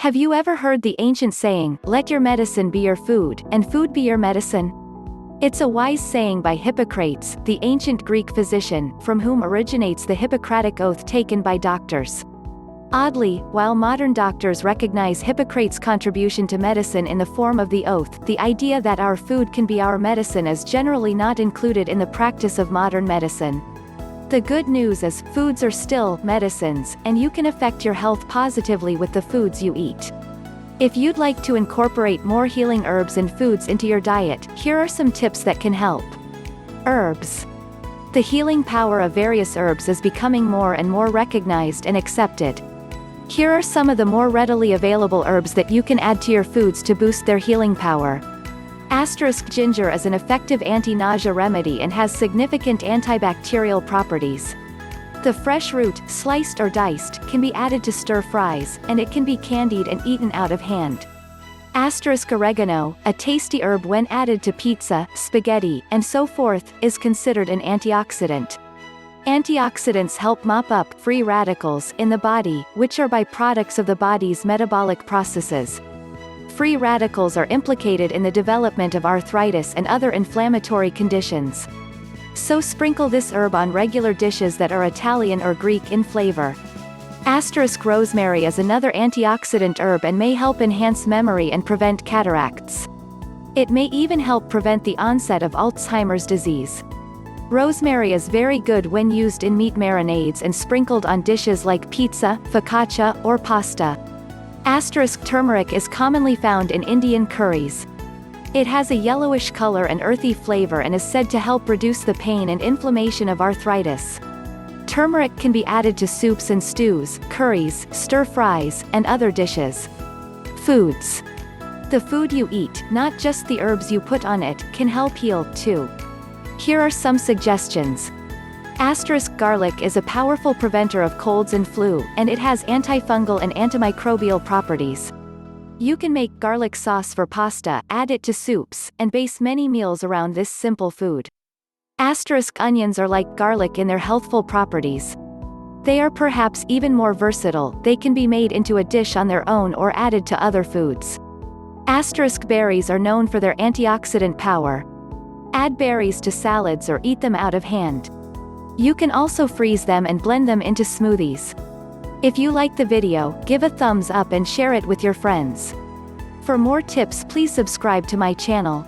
Have you ever heard the ancient saying, "Let your medicine be your food, and food be your medicine"? It's a wise saying by Hippocrates, the ancient Greek physician, from whom originates the Hippocratic Oath taken by doctors. Oddly, while modern doctors recognize Hippocrates' contribution to medicine in the form of the oath, the idea that our food can be our medicine is generally not included in the practice of modern medicine. The good news is, foods are still medicines, and you can affect your health positively with the foods you eat. If you'd like to incorporate more healing herbs and foods into your diet, here are some tips that can help. Herbs. The healing power of various herbs is becoming more and more recognized and accepted. Here are some of the more readily available herbs that you can add to your foods to boost their healing power. Ginger is an effective anti-nausea remedy and has significant antibacterial properties. The fresh root, sliced or diced, can be added to stir-fries, and it can be candied and eaten out of hand. Oregano, a tasty herb when added to pizza, spaghetti, and so forth, is considered an antioxidant. Antioxidants help mop up free radicals in the body, which are byproducts of the body's metabolic processes. Free radicals are implicated in the development of arthritis and other inflammatory conditions. So sprinkle this herb on regular dishes that are Italian or Greek in flavor. Rosemary is another antioxidant herb and may help enhance memory and prevent cataracts. It may even help prevent the onset of Alzheimer's disease. Rosemary is very good when used in meat marinades and sprinkled on dishes like pizza, focaccia, or pasta. Turmeric is commonly found in Indian curries. It has a yellowish color and earthy flavor and is said to help reduce the pain and inflammation of arthritis. Turmeric can be added to soups and stews, curries, stir-fries, and other dishes. Foods. The food you eat, not just the herbs you put on it, can help heal, too. Here are some suggestions. Garlic is a powerful preventer of colds and flu, and it has antifungal and antimicrobial properties. You can make garlic sauce for pasta, add it to soups, and base many meals around this simple food. Onions are like garlic in their healthful properties. They are perhaps even more versatile, they can be made into a dish on their own or added to other foods. Berries are known for their antioxidant power. Add berries to salads or eat them out of hand. You can also freeze them and blend them into smoothies. If you like the video, give a thumbs up and share it with your friends. For more tips, please subscribe to my channel.